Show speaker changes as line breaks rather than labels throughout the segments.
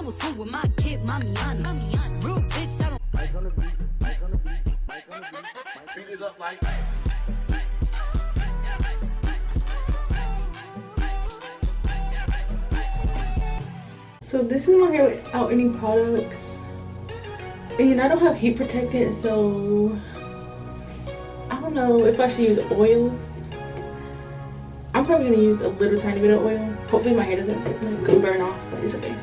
was home with my kid, Mamiana. Real bitch, I don't.
Mic on the beat, mic on the beat, mic on the beat. My beat is up like.
So this is my hair without any products. And I don't have heat protectant, so I don't know if I should use oil. I'm probably gonna use a little tiny bit of oil. Hopefully my hair doesn't like, burn off, but it's okay.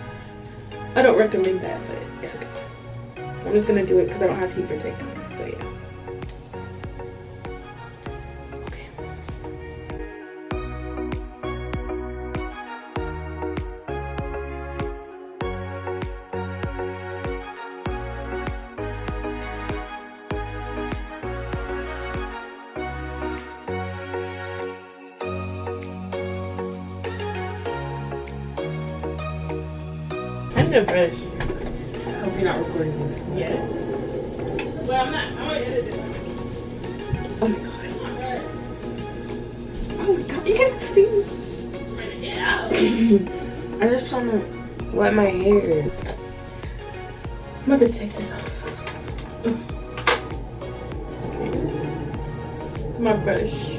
I don't recommend that, but it's okay. I'm just gonna do it because I don't have heat protectant, so yeah. I need a brush. I hope you're not recording this. Yes. Well, I'm not. I'm gonna edit this. Oh my god. Oh my god. You can't see. Yeah. I'm just trying to wet my hair. I'm about to take this off. Okay. My brush.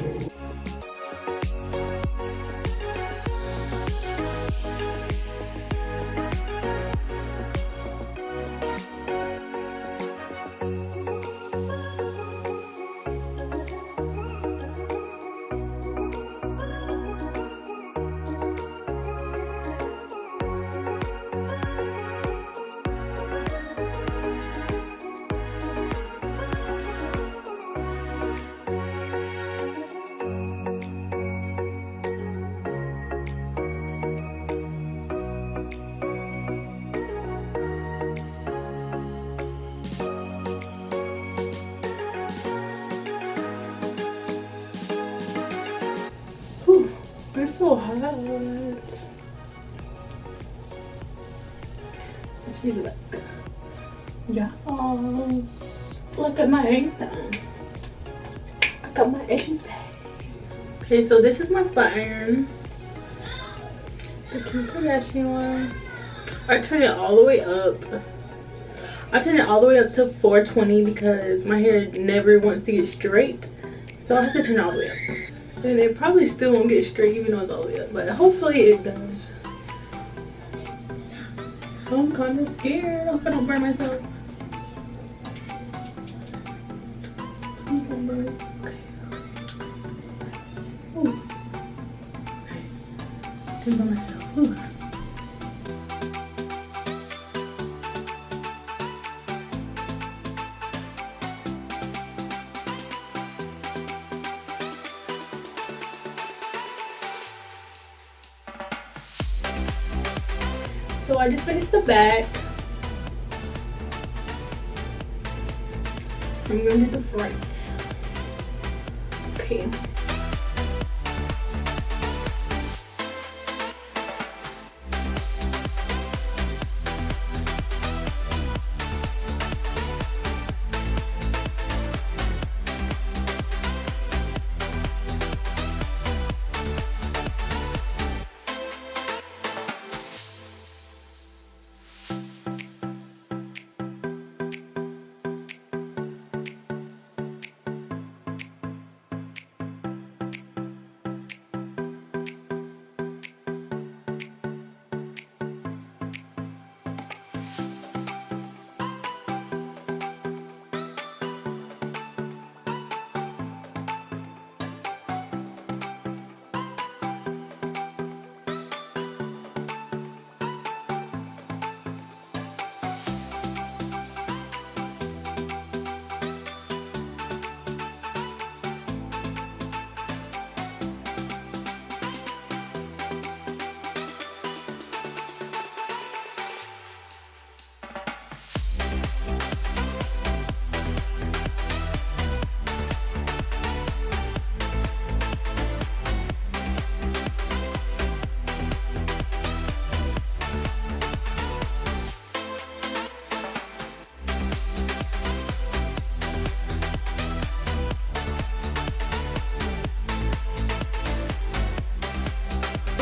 It's so hot. Let's be look. Yes. Look at my hair. I got my edges back. Okay, so this is my flat iron. The Kim Kardashian one. I turn it all the way up. I turn it all the way up to 420 because my hair never wants to get straight. So I have to turn it all the way up. And it probably still won't get straight even though it's all the way up, but hopefully it does. So I'm kind of scared. I hope I don't burn myself. Please don't burn. Okay. Ooh. Okay. Didn't burn myself. Ooh. So I just finished the back. I'm gonna do the front. Okay.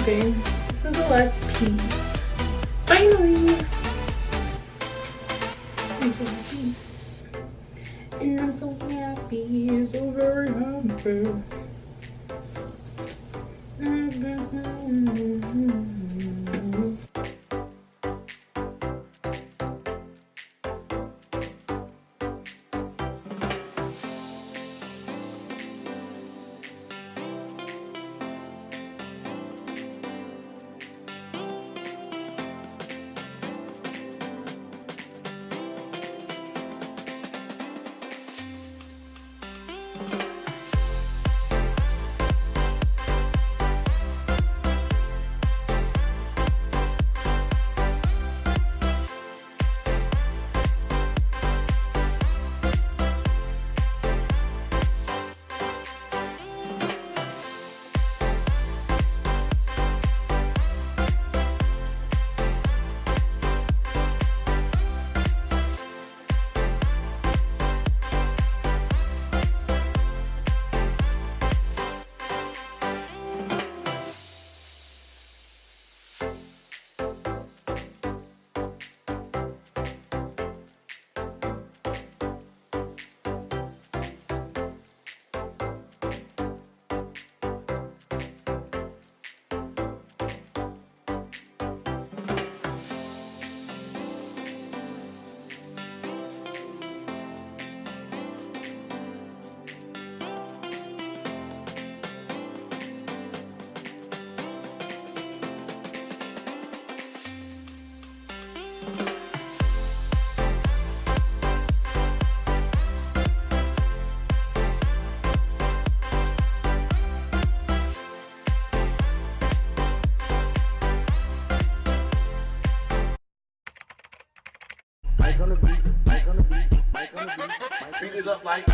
Okay, this is the last piece. Finally! I'm so happy. And I'm so happy, so very happy.
Mic on the beat, mic on the beat, mic on the beat, mic
Beat it up like